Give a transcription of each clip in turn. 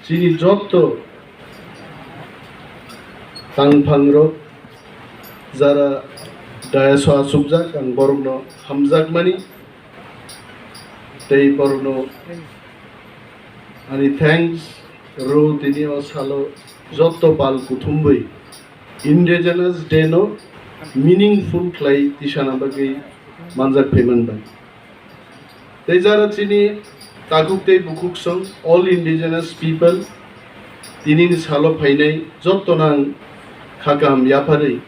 chini jotto tangphangrok jara dayaso asubjak ang borokno hamjak mani tei borokno ani thanks ro tini o Salo jotto pal kuthumbai Indigenous Day no meaningful clay tisana bagi manjak payment ban tei jara chini takuk tei bukuk song all indigenous people tini Salo phainai jotto nang khakam yaphari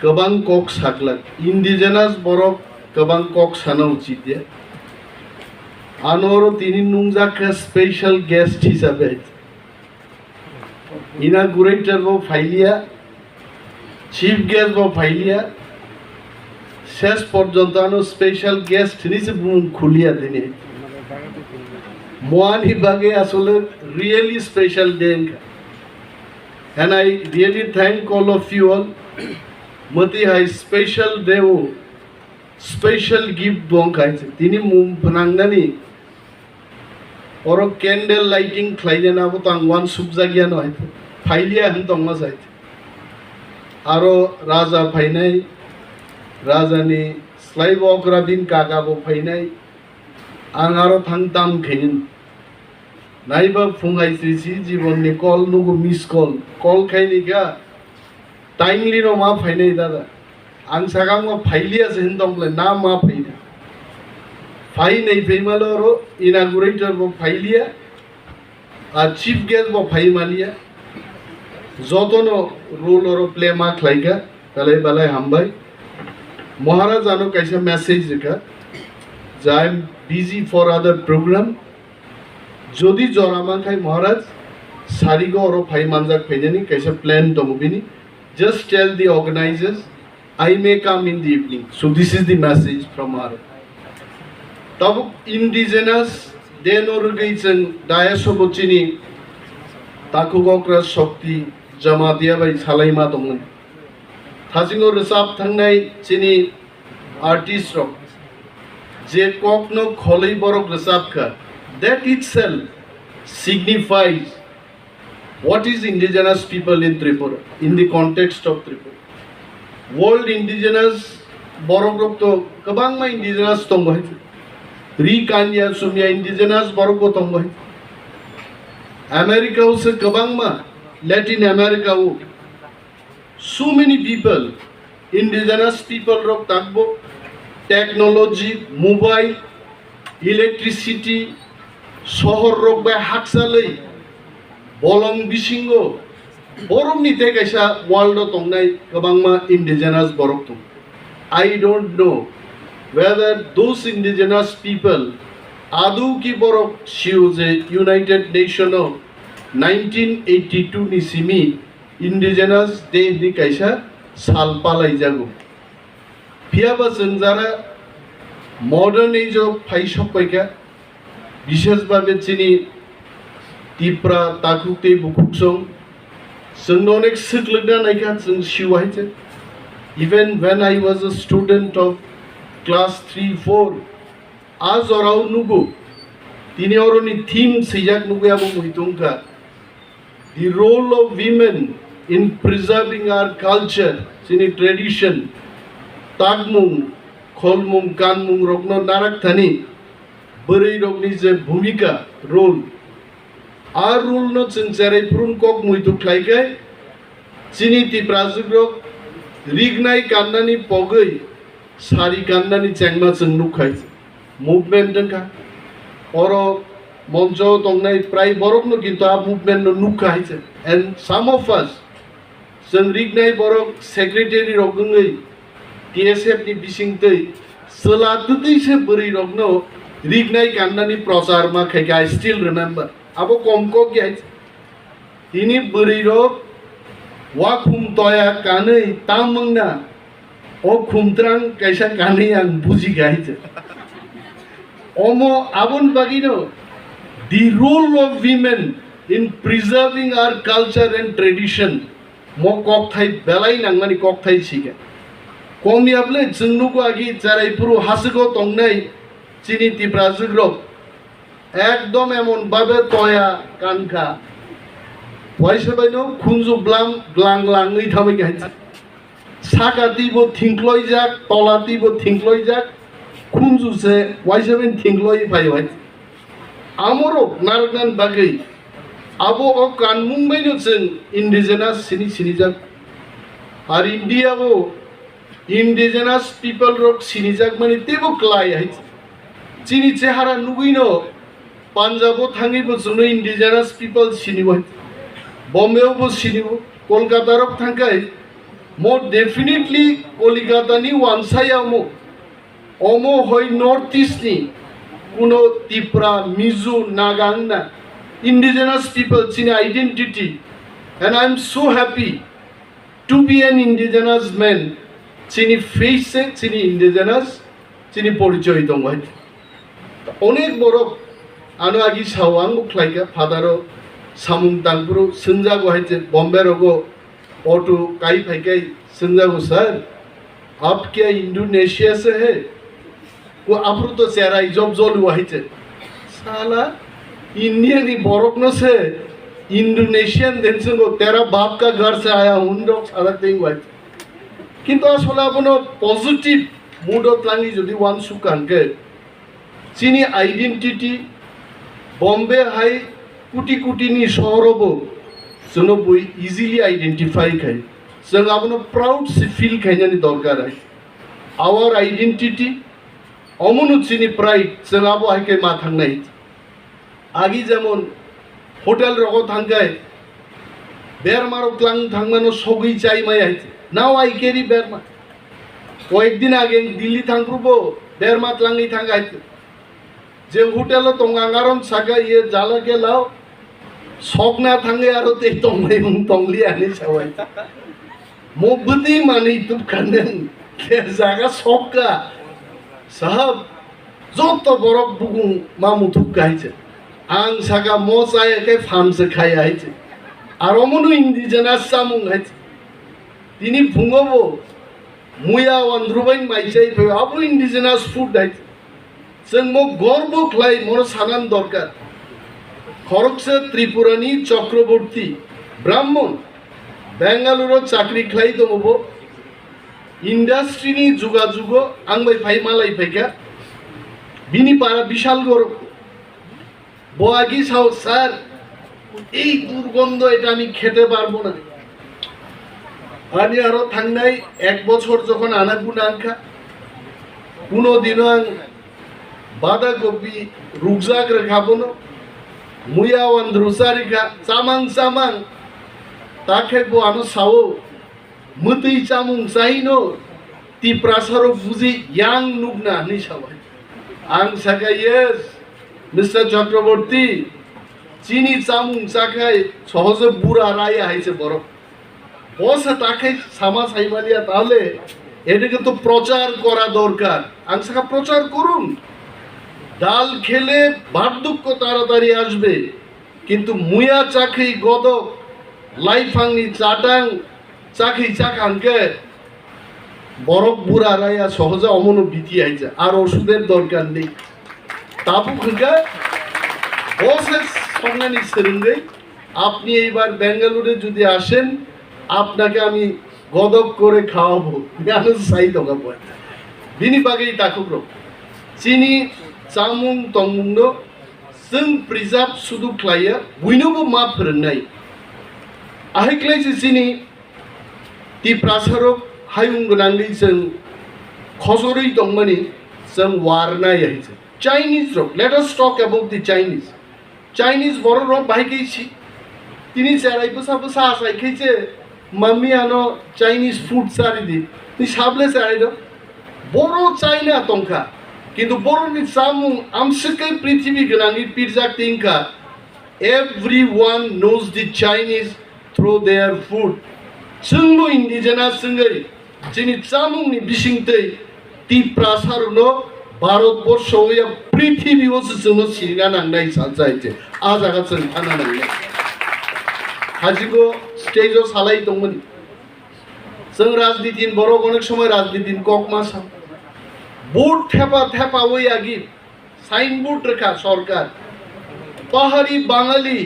गोबां कक साग्लाक इंडिजिनास बरक गोबां कक साना उचित या आनोरो तिनि नुंजाखा special guest हिसाबै इनागुरेटर बो फाइलिया chief guest बो फाइलिया शेष पर्यन्तानो स्पेशल गेस्ट निसे बुम खुलिया दिने मोआनी बागे आसले really special day and I really thank all of you all Mati hai special devo special gift bong kai tini mum phanangnani oro candle lighting khlaile na bo tang wan subjagya no hai phailia han tong ma sai aro raja phainai rajani slai bokra din kaga bo phainai angaro thang tam khin naiba fungai sri jibon ni call nugo miss call khaini ka timely no ma phainai dada ang sagang ma phailia sen dong le na ma phaina phai nei phaimalo ro inaugurator bo phailia a chief guest bo phaimalia jotono role ro play ma khlaika talai balai hambai maharaj ano kaisa message ka I am busy for other program jodi jorama khai maharaj sarigo ro phai manjak phainani kaisa plan tomubini Just tell the organizers, I may come in the evening. So this is the message from our. Tab indigenous den organization dayaso bochini takugokra shakti jamatia bai salai ma tongun. Thasingor resap thangnai chini artist rock. Je kokno kholai borok resap ka. That itself signifies what is indigenous people in Tripura in the context of Tripura. World indigenous borok to kabang ma indigenous tong hai. Rikanya sumya indigenous borok tong hai. America se kabang ma Latin America wo. So many people indigenous people rok takbo technology mobile electricity shohor rok ba haksalei bolong bisingo borong ni te kaisa world tongnai kabangma indigenous borok tong I don't know whether those indigenous people adu ki borok shiu je United Nation of 1982 ni simi indigenous day ni kaisa sal palai jago phiaba senjara modern age of phaisok paika bishesh bhabe chini Tipra takukte bukuksong sengnonek siklagna naika seng shiwaite even when I was a student of class 3-4 as orau nugo tini oroni theme sejak nugo abo muhitungka the role of women in preserving our culture sini tradition tagmung kholmung kanmung rokno narak thani bari rokni je bhumika role Our rule no cengcerai prun kok muitu klaikai chini ti prajugrok rignai kannani pogai sari kannani chengma chengnu khai movement ka oro monjo tongnai prai borok no kintu a movement no nukha hai and some of us jeng rignai borok secretary rogungai TSF ni bisingtei selatutei se bari rogno rignai kannani prachar ma khai I still remember abo komko gyai tini buriro wa khum toya kanai tamangna o khumtrang kaisa kanai ang buji gai omo abon bagino the role of women in preserving our culture and tradition mo kok thai belai nangmani kok thai chika komi able jengnu ko agi jarai puru hasugo tongnai chini ti prajugrok একদম এমন ভাবে তয়া কানখা পয়সা বাইনো খুঞ্জু Blum গ্লাং গ্লাংই থামে গাইছে সাকাতিবো থিংক্লই যাক তলাতিবো থিংক্লই যাক খুঞ্জুছে ওয়াইসাবেন থিংক্লই phi হয় আমরো নারগান বাগै আবো ও কানমুং বাইনো जों ইন্ডিজেনাস সিনি সিনি যাক আর ইন্ডিয়াবো ইন্ডিজেনাস পিপল রক সিনি যাক মানে তেবো ক্লাই হাইছে চিনি চেহারা নুগুইনো পাঞ্জাবো থাঙ্গিবো जों ইন্ডিজেনাস পিপল সিনিবো बम्बेआवबो सिनिबो कलकाताराव थांखाय मो डेफिनेटली कलिकातानि वानसायाव अमो हय नर्थ ईस्टनि कुनो त्रिपुरा मिजो नागांना इंडिजिनास पीपल चिनि identity and I am so happy to be an indigenous man चिनि फेसे चिनि इंडिजिनास चिनि परिचय दं अनेक बरफ आनो आगि साव आंबो ख्लायगा फादारो सामुं तांपुरु संजागो हाइचे बॉम्बे रोगो ऑटो काई फाइकाई संजागो सर आप क्या इंडोनेशिया से है वो आपरो तो चेहरा जॉब जोलु हाइचे साला इंडियन ही बरफ न से इंडोनेशियन देशंगो तेरा बाप का घर से आया हूं लोग सारा थिंग वाइट किंतु आसले आपनो पॉजिटिव मूडत लांगी जदि वान सुकानके चीनी आइडेंटिटी बॉम्बे हाई कुटी कुटीनि शहरावबो जोंनो बय इजिली आइडेंटिफाई खाय जों आपनो प्राउड से फील खायनानि दरकार है आवर आइडेंटिटी अमनुचिनि प्राइड जों आबो हायके मा थांनाय आगि जेमन होटेल रगो थांगाय बेरमारो क्लां थांमानो सगै चाइ माय आइते नाउ आई कैरी बेरमा कयेक दिन आगे दिल्ली थांग्रुबो बेरमा क्लांगै थांगाय जे होटेलो तंगांगारन सागा ये जाला के लाओ सकना थांगे आरो ते तंगै मुं तंगली आनि सावाय मोबदी माने तुब खानदेन के जागा सकका साहब जत बरफ बुगु मामुथुब गाइছে आं सागा मोसाय के फामसे खाय आइছে আর অমনু ইন্ডিজেনাস সামুং হাইছে তিনি ফুঙ্গবো মুয়া ওয়ান্দ্রুবাইন মাইসাই ফে আবু ইন্ডিজেনাস ফুড হাইছে जों मो गर्व ख्लाय मोर सानान दरकार खरगसे त्रिपुरानि चक्रवर्ती ब्राह्मण बेंगालुरु चाकरी ख्लाय दङबो इंडास्ट्रीनि जुगाजुगो आंबाय फाय मालाय फायका बिनि पारा विशाल गरम बोआगि साव स्যার এই দুর্গন্ধ এটা আমি খেতে পারবো না আমি আরো থাংনাই এক বছর যখন আনাগুনা আনখা কোনো দিন बादाकपि रुगजाक रेखाबोनो मुयावन रुसारिका चामां चामां ताखेबो आनो सावो मुतै चामुं चाइनो ती प्रासारो बुझि यां नुगना नि साबाय आं सागा यस मिस्टर चक्रवर्ती चिनी चामुं चाखाय सहज बुरा राया हाइছে বড় বস তাকে সামা সাইমালিয়া তাহলে এটাকে তো প্রচার করা দরকার আং সাকা প্রচার করুন ডাল খেলে বার্ধক্য তাড়াতাড়ি আসবে কিন্তু মুয়া চাকরি গদক লাইফাংনি চাটাং চাকরি চাকানকে বরফ বুড়া রায়া সহজে অমনো বিতি আইছে আর ওষুধের দরকার নেই তাবু খুঁজে বসে সঙ্গানি সেরঙ্গে আপনি এইবার বেঙ্গালুরুতে যদি আসেন আপনাকে আমি গদক করে খাওয়াবো জানো সাই দোকা পড়ে বিনি বাগেই তাকুগ্র চিনি चामुं तंमुंनो जों प्रिजार्भ सुदु ख्लायो बयनोबो मा फोरोंनाय आहायख्लायसो चिनि ती प्रासारक हायुं गोनांनि जों खजरै दंमानि जों वारनाय हायसो चाइनिज रक let us talk about the Chinese बर रक बाहायखैसि तिनि सेरायबो साबो सासायखैसे मम्मी आनो चाइनिज फूड सारिदि ती साबले सेरायदो बरो चाइना तंखा কিন্তু বড়নি সামুং আমসকে পৃথিবী গনানি পিরজাক তিনকা everyone knows the Chinese through their food जोंबो इंडिजिनास जोंगै जिनि सामुंनि बिसिंतै ती प्रासारनो भारतबर्ष या पृथ्वीयावसो जोंनो सिरिना नांनाय सानजायते आजागा जों थाना नांनाय हाजिगो स्टेजआव सालाय दंमोन जों राजनीतिन बर' अनेक समय राजनीतिन ककमासा बोर्ड थेपा थेपा वै आगि साइन बोर्ड रेखा सरकार পাহাড়ি বাঙালি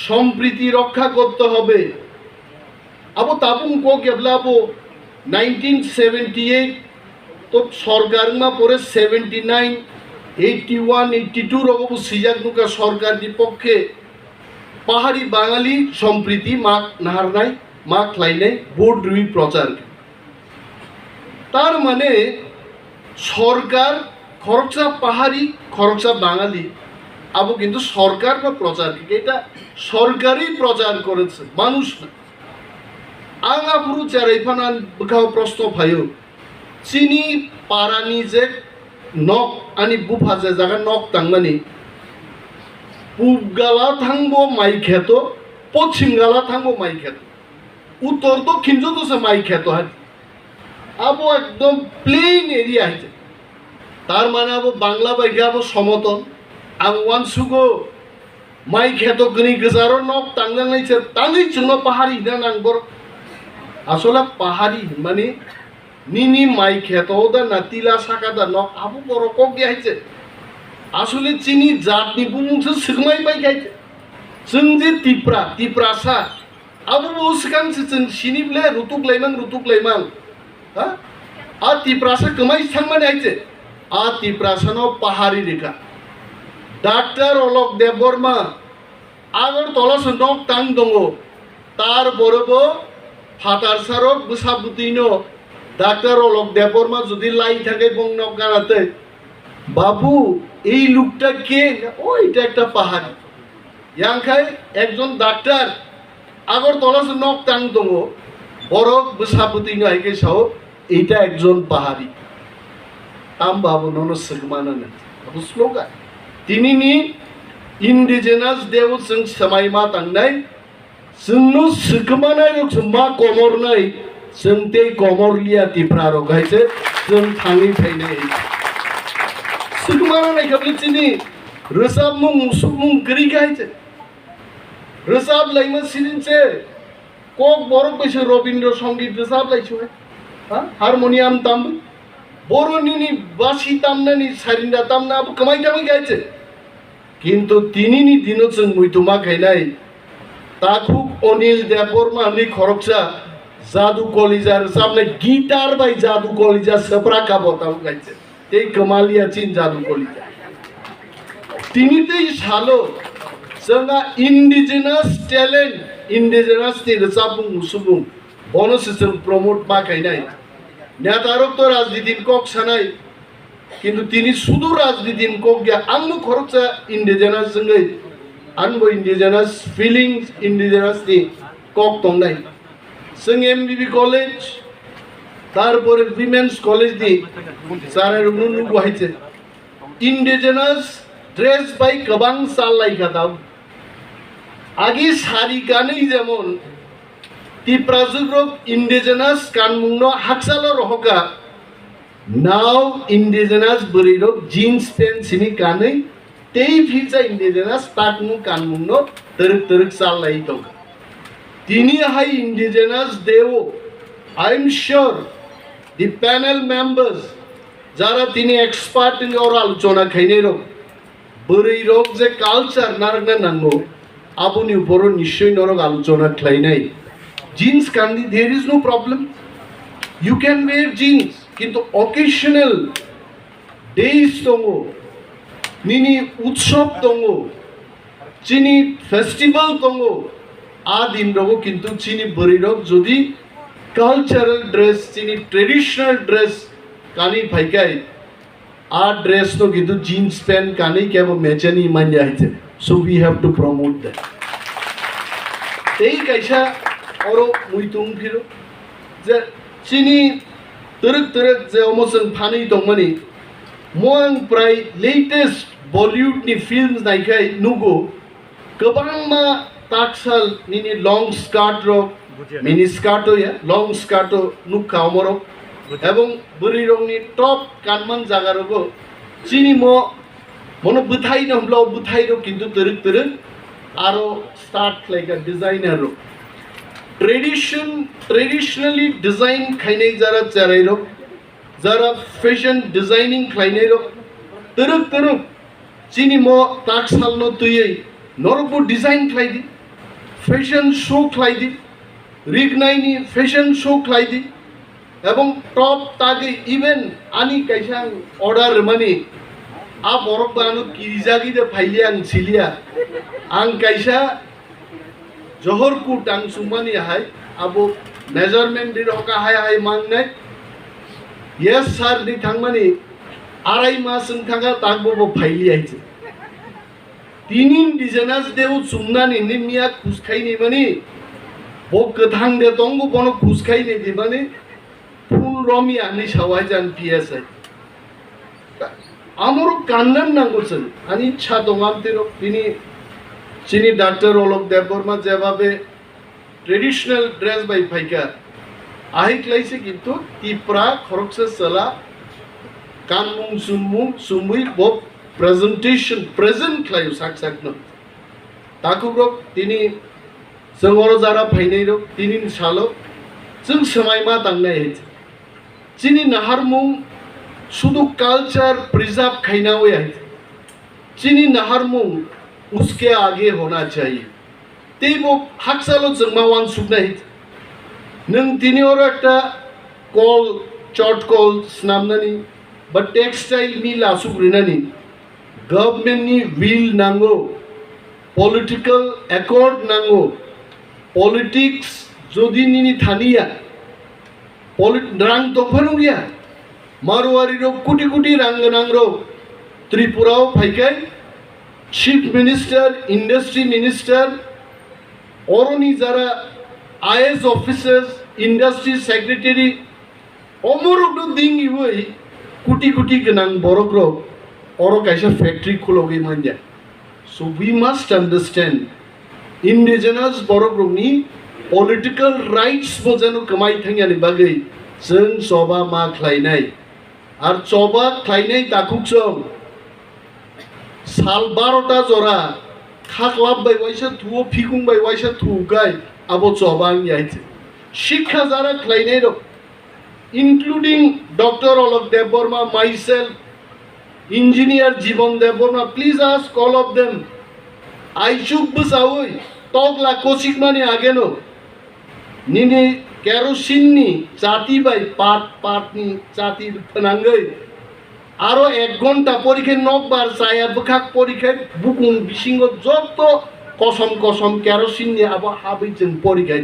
সম্প্রীতি রক্ষা করতে হবে আবো তাপুং কো কেবলাবো 1978 তো সরকার মা পরে 79 81 82 রকম সিজাক নুকা সরকার পক্ষে পাহাড়ি বাঙালি সম্প্রীতি মাক নাহারনাই মাক লাইনাই বোর্ড রুই প্রচার তার মানে সরকার খরচা পাহাড়ি খরচা বাঙালি আবু কিন্তু সরকার বা প্রচার এটা সরকারই প্রচার করেছে মানুষ না আঙা পুরু চারাইফানান বখাও প্রশ্ন ভাইও চিনি পারানি যে নক আনি বুফা যে জায়গা নক তাংমানি পূব গালা থাকবো মাই খেত পশ্চিম গালা থাকবো মাই খেত উত্তর দক্ষিণ যত মাই খেত হয় আবো একদম প্লেন এরিয়া হয়েছে তার মানে আবো বাংলা বাইকে আবো সমতল আং ওয়ানসুগো মাই খেত গনি গজারো নক তাংলাং নাইছে তাঙ্গি চুনো পাহাড়ি না নাংবর আসলে পাহাড়ি মানে নিনি মাই খেত দা না তিলা সাকা দা নক আবো বড় কক গিয়েছে আসলে চিনি জাতনি বুমুংসো সিগমাই বাই গাইছে जों जे तिप्रासा आबो सिगां जों सिनिब्ले रुतुक लाइमां हा आ तिप्रासा कमाई थांमाने आइছে आ तिप्रासानो पाहाड़ी रेखा डाक्टर अलक देबबर्मा आगर तलास नक तां दंगो तार बरबो फातारसारक बुसाबुतिनो डाक्टर अलक देबबर्मा যদি লাই থাকে বং নক গানাতে বাবু এই লোকটা কে ও এটা একটা পাহাড়ি ইয়াংখাই একজন ডাক্তার আগর তলাস নক টাং দङ বরক বুসাবুতিনো আইকে সাও এটা একজন পাহাড়ি তাম বাবু ননো সগমানানে আবু স্লোগান তিনিনি ইন্ডিজেনাস দেव जों समायमा थांनाय जोंनो सगमानाय रक मा कमरनाय जों ते कमरलिया तिफ्रा रगायसे जों थाङै फैनाय सगमानाय खाबलिथिनि रोजाब मुं सुमुं गरि गायसे रोजाब लाइमा सिरिनसे कक बरक बैसो रबीन्द्र संगीत रोजाब लाइसो हारमोनियाम ताम बर'निनि बासि तामनानि सारिन्दा तामना कमाई तामाई गायसे किन्तु तिनिनि दिनो जों मैथुमा गायनाय ताखुक अनिल देबबर्मानि खरकसा जादु कलिजा रोजाबनाय गिटार बाय जादु कलिजा सप्रा काबताव गायसे ते कमालिया चिन जादु कलिजा तिनितेई सालो जोंहा इन्डिजिनास टेलेन्ट इन्डिजिनासनि रोजाबुं सुबुं बनस जों प्रमोट बाखायनाय नेतारक तो राजनीति कक सानाय किन्तु तिनी सुदु राजनीति कक गया आंनो खरचा इन्डिजिनास जोङै आंबो इन्डिजिनास फिलिंग्स इन्डिजिनासनि कक दंनाय जों एमबिबि कलेज तारपरे विमेन्स कलेजनि जाराय नुनु गहायसे इन्डिजिनास ड्रेस बाय गोबां सालायगा दाव आगे सारि गानै जेमन तिप्राजुग्रब इन्डिजिनास कानमुंनो हाकसाल रहका नाव इन्डिजिनास बरिरक जीन्स पेन्ट सिनि गानै तेई फिजा इन्डिजिनास ताकमु कानमुंनो तरक सालाय दं तिनी हाय इन्डिजिनास देव I am sure the panel members जारा तिनी एक्सपर्ट इन और आलोचना खाइने रक बोरै रक जे कालचार नारगना नांगौ आबुनि बर' निश्चय नरक आलोचना खालायनाय जीन्स गाननि there is no problem you can wear jeans किन्तु अकेशनल डेज दङ निनि उत्सव दङ चिनि फेस्टिवल दङ आ दिन रगो किन्तु चिनि बोरै रक जदि कालचारल ड्रेस चिनि ट्रेडिशनल ड्रेस कानि फाइकाय आ ड्रेस तो किन्तु जीन्स पैंट कानि केबो मेचेनि मान्या हैছে so we have to promote that ei kaisa oro muitung phiro je chini terek je omosong phani dongmani moang prai latest bollywood ni films naikai nugo gobang ma taksal nini long skirt ro mini skirt ya long skirt nukha omoro এবং বুড়ি রংনি top কানমান জাগারগো চিনি মনো বুথাই নহলো বুথাইরো কিন্তু তরক আরো start like a designer traditionally design খাইনাই যারা চারাইরো যারা ফ্যাশন ডিজাইনিং খাইনাইরো তরক चीनी मो ताक साल नो तुये नरबो डिजाइन खाइदी फैशन शो खाइदी रिगनाइनी फैशन शो खाइदी एवं टॉप तागे इवेन आनी कैसा ऑर्डर मनी आप औरत बानो किरिजागी दे फाइले आंग सिलिया आंग कैसा जोहर को टांग सुमानी है अब मेजरमेंट दी रोका है मांगने यस सर दी थांग मनी आराई मास थांगा तागबो फाइली है तीन इंडिजिनस देव सुमनानी निमिया खुसखाई नहीं मनी वो कथांग दे तोंगो बनो खुसखाई नहीं दी मनी फुल रमी आनी सवाई जान पीएस है आमरो कान्नन नांगोसन आनी इच्छा दंगाम तेरो तिनी चीनी डॉक्टर ओलक देवबर्मा जेबाबे ट्रेडिशनल ड्रेस बाई फाइका आही क्लाइसे किंतु तिप्रा खरकसे सला कानमुं सुमुं सुमुई बो प्रेजेंटेशन प्रेजेंट क्लाइव साक साक न ताकुब्रो तिनी जोंगरो जारा फाइनै रो तिनी सालो जों समायमा दांनाय है चीनी नाहारमुं शुद्ध कल्चर प्रिजर्व खाइना हुए है चीनी नाहारमुं उसके आगे होना चाहिए ते वो हाक्सालो जंगमावान सुगना है नंग तिनी और एक कॉल चॉट कॉल स्नामनानी बट टेक्सटाइल मिल आसुग्रिनानी गवर्नमेंट नि विल नांगो पॉलिटिकल एकॉर्ड नांगो पॉलिटिक्स जोदी निनी थानिया रांग दफानु गया मारवारी रो कुटी कुटी रंग नांग रो त्रिपुराओ फाइकाय चीफ मिनिस्टर इंडस्ट्री मिनिस्टर औरनी जरा आईएएस ऑफिसर्स इंडस्ट्री सेक्रेटरी अमरगलो दिंगी हुई कुटी कुटी गनांग बरगरो और कैसा फैक्ट्री खुलोगी मांजा so we must understand indigenous बरगरोनी पॉलिटिकल राइट्स बजानो कमाई थांगानि बागै जों सबा मा खालायनाय आर चबा खालायनाय दाखुकसं साल 12टा जरा खाख्लाबबाय वाइसा थुओ फिकुंबाय वाइसा थुगाय आबो चबां याइছে शिक्षा जारा खालायनाय रो including doctor Alok Debbarma myself engineer Jiban Debbarma please ask all of them आइचुक बसावै तगला कोसिक माने आगे नो निनी केरोसिन नि जाति बाय पाट पाट नि जाति फनांगै आरो 1 घंटा परीक्षा 9 बार साया बखाक परीक्षा बुकुं बिसिंगो जत कसम कसम केरोसिन नि आबो हाबै जों परीक्षा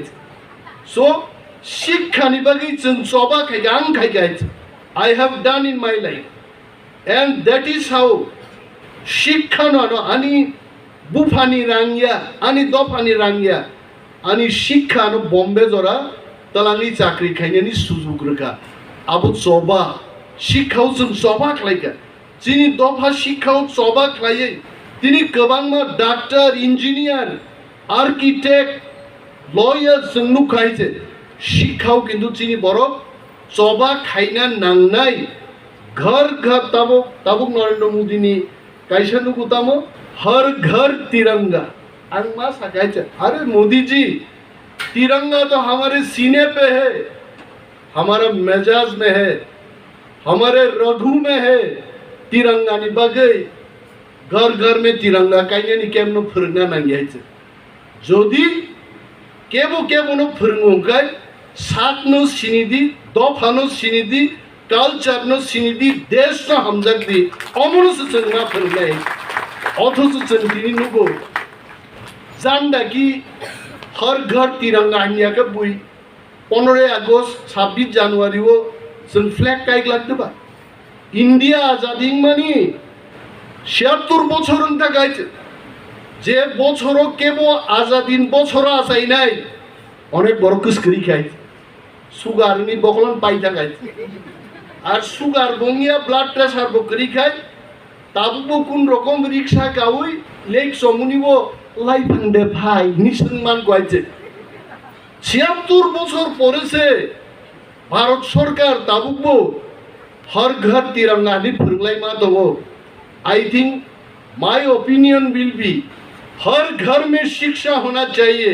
सो शिक्षानि बागै जों सबा खायगां खायगाय I have done in my life and that is how शिक्षा न आनी बुफानी रांगिया आनी दफानी रांगिया आनी शिक्षा न बॉम्बे जरा तलांगी चाकरी खायनायनि सुजुग रोखा आबो चबा शिक्षाव जों चबा खालायगा जिनि दफा शिक्षाव चबा खालायै दिनै गोबांमा डाक्टर इंजिनियर आर्किटेक्ट लयार जों नुखायजे शिक्षाव किन्तु जिनि बर चबा खायना नांनाय घर घर ताबो नरेंद्र मोदीनि कैसा नुगुतामो हर घर तिरंगा अंगमा सकायचे अरे मोदी जी तिरंगा तो हमारे सीने पे है हमारा मेजाज में है हमारे रघु में है तिरंगा नि बागै घर घर में तिरंगा कायनानि केमनो फोरोंना नांगियायचे जदि केबो फोरोंगाय सातनो सिनिदि दफानो सिनिदि कल्चरनो सिनिदि देशनो हमजाकदि अमरसो जोंना फोरोंनाय अथच जों दिनै नुगौ जानदा कि हर घर तिरंगा हानियाके बुई 15 आगस्ट 26 जानुवारी वो जों फ्लैग काइक लागदोबा इंडिया आजादी मानी 76 বছরन थाखायছে যে বছরও কেবল আজাদিন বছর আসাইনাই অনেক বড় কুস্করি খাই সুগারনি বকলন পাই থাকাইছে আর সুগার বঙ্গিয়া ব্লাড প্রেসার বকরি খাই তাবু কোন রকম রিকশা গাউই লেক সমুনিব লাই ভান্ডে ভাই নিসম্মান কইছে 76 বছর পরেছে ভারত সরকার তাবুকবো हर घर तिरंगा नि फोरोंलाय मा दङ I think my opinion will be हर घर में शिक्षा होना चाहिए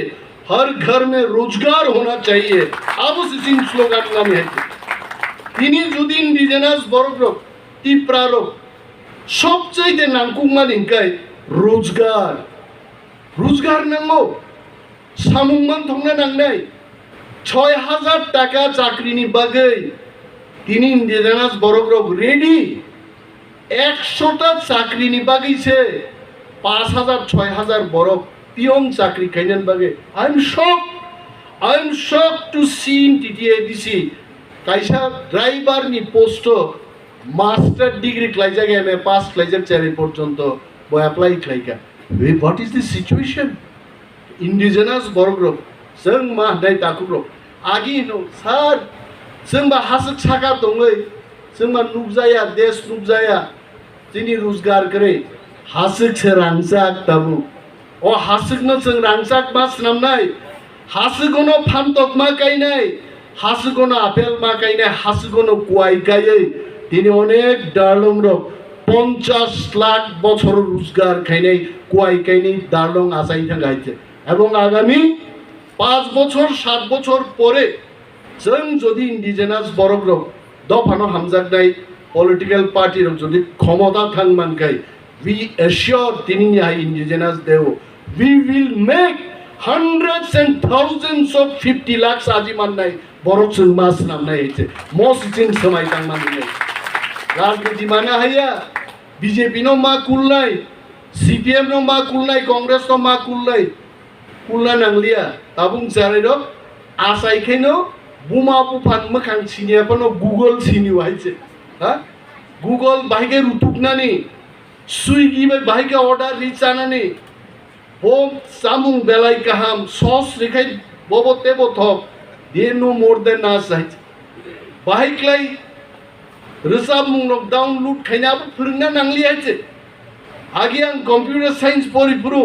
हर घर में रोजगार होना चाहिए अब सिन स्लोगान नाम है তিনি যদি ইন্ডিজেনাস বড় লোক টিপ্রা লোক সবচাইতে নাংকুকমান ইনকাই রোজগার রোজগার নাঙ্গো সামুংমান থংনা নাংনাই ৬,০০০ টাকা চাকরিনি বাগै তিনি ইন্ডিজেনাস বড়গ্রক রেডি ১০০টা চাকরিনি বাগैছে ৫,০০০ ৬,০০০ বড় পিয়ন চাকরি খাইনান বাগে I am shocked to see in TTIDC কাইসা ড্রাইভারনি পোস্ট মাস্টার ডিগ্রি ক্লাইজাগে এমএ পাস ক্লাইজাগ চারি পর্যন্ত বয় অ্যাপ্লাই ক্লাইকা what is this situation indigenous বড়গ্রক जों मा दाय दाकुग्रक आगि नो सार जोंबा हासक साखा दङै जोंबा नुजाया देश नुजाया जोंनि रोजगार करे हासक रांजाक दाबु अ हासकनो जों रांजाक मास नामनाय हासगनो फानतक मा गायनाय हासगनो आपेल मा गायनाय हासगनो कुवाइ गायै दिनै अनेक दारलं रक 50 लाख बছর रोजगार खायनाय कुवाइ गायनाय दारलं आसाइ थांगायते এবং আগামী ৫ বছর ৭ বছর পরে जों যদি ইন্ডিজেনাস বড়গ্রক দফানো হামজাকনাই পলিটিক্যাল পার্টির যদি ক্ষমতা থাংমানকাই we assure তিনি ইন্ডিজেনাস দেও we will make hundreds and thousands of 50 lakhs Aziman নাই বড়চুন মাস নাম নাই হইছে মসজিদ সময় থাংমান নাই রাজনীতি মানা হাইয়া বিজেপি নো মা কুলনাই সিপিএম নো মা কুলনাই কংগ্রেস নো মা কুলনাই कुलना नांगलिया ताबुं जारेरो आसाइखायनो बुमा बुफान मोखां सिनियाफोरनो गुगल सिनिउ हाइसे हा गुगल बाहायगे रुथुकनानै सुइगि बाहायगे अर्डार रिचानानै बम सामुं बेलाय गाहाम सस रेखाय बबो तेबो थक दे नो मोर देन नास हाइसे बाहायक्लाय रोजाब मुंग डाउनलोड खायनाबो फोरोंना नांलिया हाइसे आगे आं कम्पिउटार साइन्स परिफुरु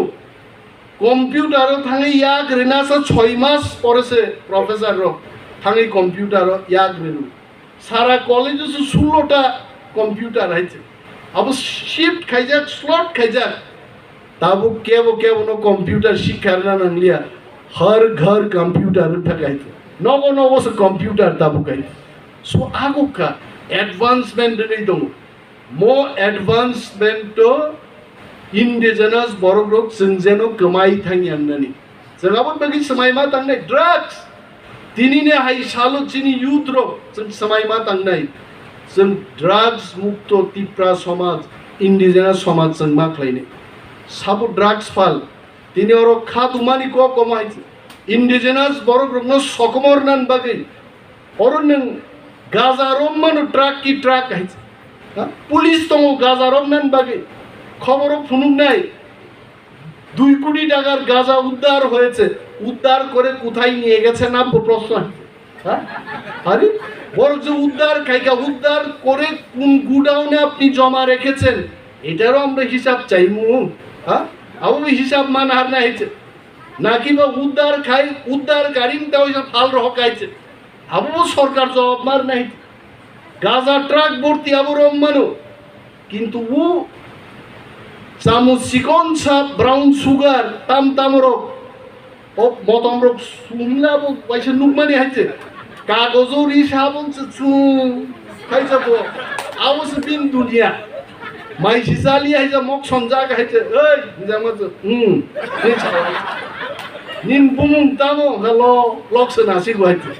कम्पिउटार थांगे याग रेनासा 6 मास परेसे प्रफेसर रो थांगे कम्पिउटार याग रेनु सारा कॉलेज से 16टा कम्पिउटार हाइছে अब शिफ्ट खाइजाक स्लॉट खाइजाक ताबो केबो नो कम्पिउटार शिक्षारना नांलिया हर घर कम्पिउटार थाकाइছে नगो से कम्पिउटार ताबो गाइ सो आगो का एडवांसमेंट नै दङ मो एडवांसमेंट तो इन्डिजिनास बरग्रक जों जेनो गमाय थांयाननानै जोंहाबो बागै समाय मा थांनाय ड्राग्स दिनैनि हाय सालो चिनि युथ रक जों समाय मा थांनाय जों ड्राग्स मुक्त तिप्रा समाज इन्डिजिनास समाज जों मा खालायनाय साबो ड्राग्स फाल दिनै अर खादुमानि को कमाय इन्डिजिनास बरग्रकनो सकमरनान बागै अर नों गाजारम मानो ट्राक की ट्राक हाय पुलिस दङ गाजारमनान बागै খবরও ফুনুক নাই 2 কোটি টাকার গাঁজা উদ্ধার হয়েছে উদ্ধার করে কোথায় নিয়ে গেছে না প্রশ্ন হ্যাঁ আরে বড় যে উদ্ধার কাইকা উদ্ধার করে কোন গুডাউনে আপনি জমা রেখেছেন এটারও আমরা হিসাব চাইমু হ্যাঁ আবু হিসাব মানা হার না হইছে নাকি বা উদ্ধার খাই উদ্ধার গাড়িন দাও হিসাব ফাল রহকাইছে আবু সরকার জবাব মার নাই গাঁজা ট্রাক ভর্তি আবু রহমানও কিন্তু ও Samu sikon sa brown sugar tam tamrok op motomrok sumla bo paisa nukmani haite kagozori sabon su kaisa bo awus bin dunia mai sisali haija mok sonja ga haite ei jama nin bumum tamo halo loksana si go haite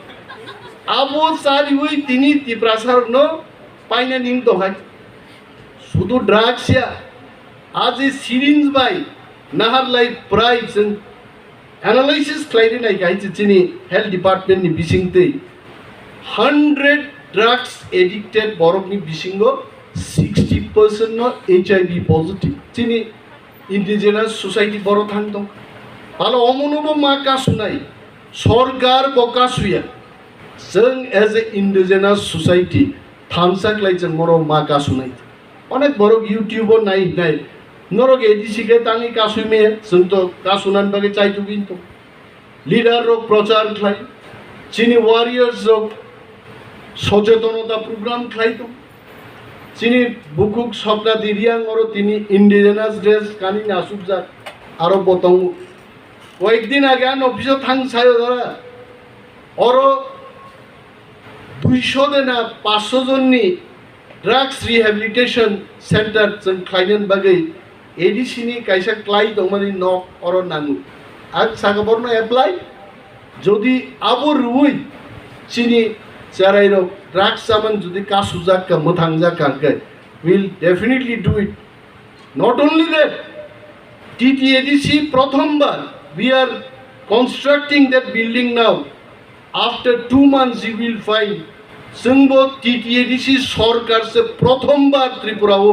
abo sari oi tini tiprasar no paina nin to haite sudu drugs ya आज syringe बाय नाहार life price analysis खालायदों नाय guys चिनि health department नि बिसिंगते 100 drugs addicted बरकनि बिसिंगो 60% नो एचआईवी पॉजिटिव चिनि इन्डिजिनास सोसाइटी बर थां दं आलो अमनोबो मा कासुनाय सरकार बकासुया जों एज ए इन्डिजिनास सोसाइटी थामसाक्लाय जों मरो मा कासुनाय अनेक बर यूट्यूबर नाय नरक एडिसी के तांगी कासुई में जोंतो कासुनान बागे चाइतु बिनतो लिडार रक प्रचार खाय चिनि वारियर्स रक सचेतनता प्रोग्राम खायतो चिनि बुकुक सपना दिरियां और तिनि इन्डिजिनास ड्रेस कानि नासुक जा आरो बतंग कয়েকদিন আগে আন অফিসে থাং ছায় ধরা और 200 দেনা 500 জননি drugs rehabilitation center जों खायनो बागै एडिसिनि कायसा क्लाइ दंमानि न अरन नांगौ आं सागाबरनो एप्लाइ যদি আবর রুই চিনি যারাই ড্রাগস সামান যদি Kasu যাকা মোথাং যাকা will definitely do it. Not only that, TTADC প্রথমবার we are constructing that building now. After 2 months you will find जोंबो TTADC সরকার से প্রথমবার ত্রিপুরাও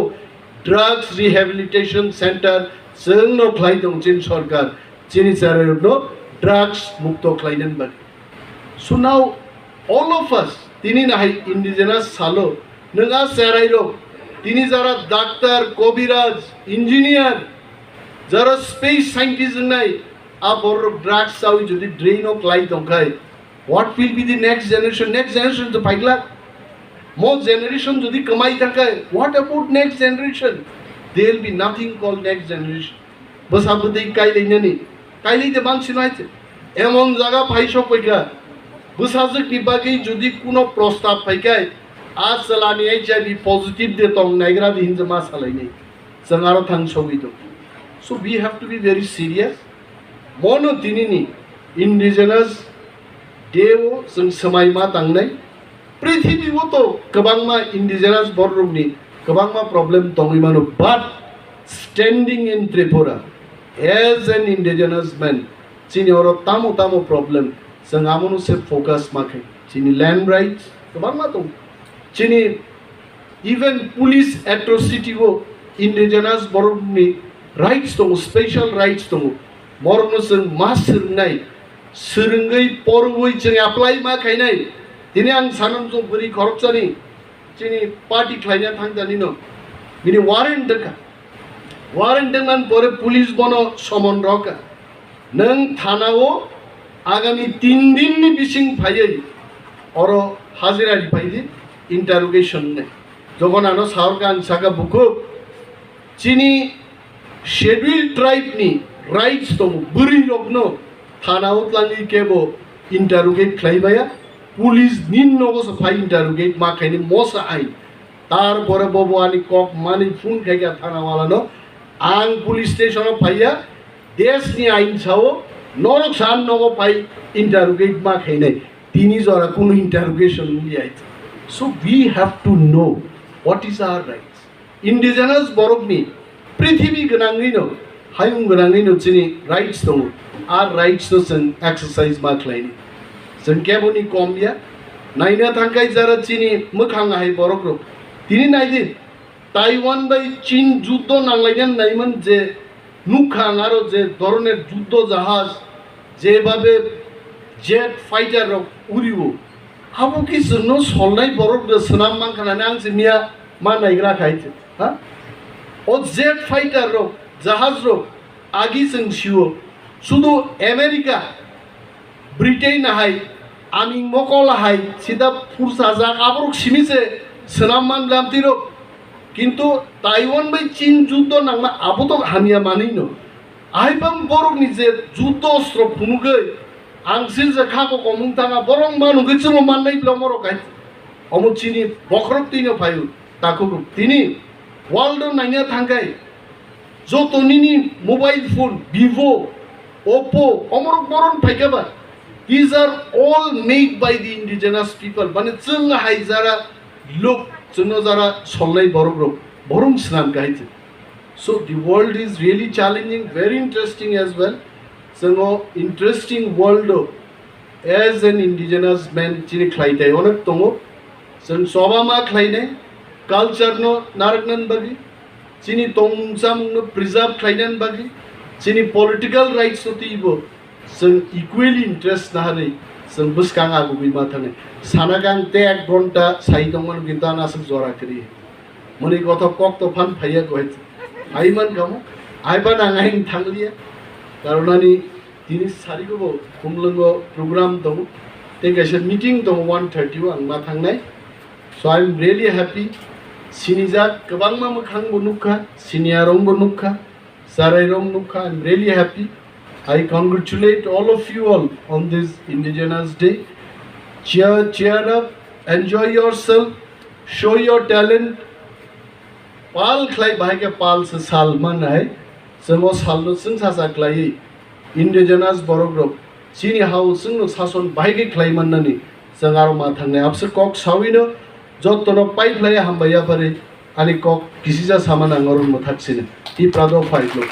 ড্রাগস রিহ্যাবিলিটেশন সেন্টার जोंनो ख्लाइ दं चिन सरकार चिनि जारायनो drugs mukto klainen bag. So now all of us tini nahi indigenous Salo nanga serairo tini jara doctor kobiraj engineer jara space scientist nai abor drugs sawi jodi drain of light donkai what will be the next generation to paigla more generation jodi kamai thakai what about next generation there will be nothing called next generation bas abudei kai leinani কাইলেইতে বানছিল আইতে এমন জায়গা পাইছো কইগা বুসাজক নিবাগি যদি কোনো প্রস্তাব পাইকাই আজ চালানি এইচআইভি পজিটিভ দে তং নাইগ্রা দিন জমা সালাই নাই জঙ্গারো থাং সবিত so we have to be very serious মনো দিনিনি ইন্ডিজেনাস দেও जों समायमा तांनाय पृथ्वीयाव तो गोबांमा इन्डिजिनास बररुमनि गोबांमा प्रब्लेम दङैमानो बाट standing in Tripura as an indigenous man chini oro tamo problem जों आमोनो से फोकस माखै chini land rights गोबांमा दं chini even police atrocity wo indigenous बररुमनि rights दं special rights दं मरनो जों मा सोंनाय सोरंगै परवै जों एप्लाइ मा खायनाय दिनै आं सानम जों बोरै खरबसानि chini पार्टी खायना थांजानि न बिनि वारेन्ट दका वारेन्ट dengan পরে পুলিশ বনো সমন রকা नों थानाव आगामी 3 दिननि बिसिं फायै अर हाजिरानि फायदि इंटरोगेशन ने যখন আনো সারকান সাকা বুকো চিনি शेड्यूल ट्राइब नि राइट्स दं बुरि रगनो थानाव लांगि केबो इंटरोगेट खायबाया पुलिस निन नगो फाय इंटरोगेट मा खायनि मसा आइ तार परे बबवानि कक मानि फुन खायगा थानावालानो आं पुलिस स्टेशन फाइया देशनि आइन साव नरक सान नगो फाइ इंटरोगेट मा खायनाय तिनी जरा कुनु इंटरोगेशन लियाय so we have to know what is our rights indigenous बरफनि पृथ्वी गनाङैनो हायुं गनाङैनो चिनि राइट्स दङ आर राइट्स तो जों एक्सरसाइज मा खायनि जों केबोनि कमलिया नायनो थांगाय जरा चिनि मोखां हाय बरफरो तिनी नायदि ताइवान बाई चीन যুদ্ধ নাংলাইনেন নাইমন যে নুখাং আরো যে ধরনের যুদ্ধ জাহাজ যেভাবে জেট ফাইটার উড়িব আবো কি জন্য সলনাই বরফ সোনাম মানখানানে আং যে মিয়া মা নাইগ্রা খাইছে হ্যাঁ ও জেট ফাইটার জাহাজ আগি जों সিও শুধু আমেরিকা ব্রিটেন হাই আমি মকল হাই সিধা ফুরসা যা আবরক সিমিছে সোনাম মান লামতিরো কিন্তু তাইওয়ান বাই চীন যুদ্ধ নাংমা আবো তো হামিয়া মানিনো আইবাম বরং নিজে যুদ্ধ অস্ত্র ফুনুগৈ আংসিল যে খাকো কমুং তাঙা বরং মানুগৈ চুমো মাননাই ব্লমর গাই অমো চিনি বখরক তিনো ফায়ু তাকো তিনি ওয়ার্ল্ড নাইনা থাঙ্গাই যত নিনি মোবাইল ফোন ভিভো ওপো অমর বরং ফাইকাবা these are all made by the indigenous people মানে जों हाइजारा लोक जोंनो जारा सल्लाय बरं स्नाम गाइते so the world is really challenging very interesting as well जोंनो interesting world as an indigenous man चिनि ख्लाइथाय अनेक दङ जों सभा मा ख्लाइनाय कालचार नो नारकनन बागि चिनि तंसामनो प्रिजार्व ख्लाइनान बागि चिनि पॉलिटिकल राइट्स तिबो जों इक्वली इंटरेस्ट नाहरै जों बुसकां आगु बिमा थाने सानागां ते 1 घंटा साइ दंमोन किन्तु आनासक जरा करि मनि गथ कक तो फान फाइया गयत आइमान गामो आइबान आंगाइन थांलिया कारणानि दिनि सारिगो खुमलंगो प्रोग्राम दं ते गाइसे मीटिंग दं 1:30 आं मा थांनाय so I am really happy सिनिजा गोबां मा मोखां बनुखा सिनियारं बनुखा सारायरं नुखा I am really happy I congratulate all of you all on this Indigenous Day. Cheer up, enjoy yourself, show your talent pal khlai bahai ke pal se sal manai जोङो सालनो जों सासाख्लायै indigenous borogrok chini hau जोंनो सासन बाहायगे ख्लायमाननानै जों आरो मा थांनाय आपसो कक साविनो जतनो पाइप्लाय हामबाया पारे आनि कक किसिजा सामान आंगरन मथाक्सिनो इ प्रादो फाइलो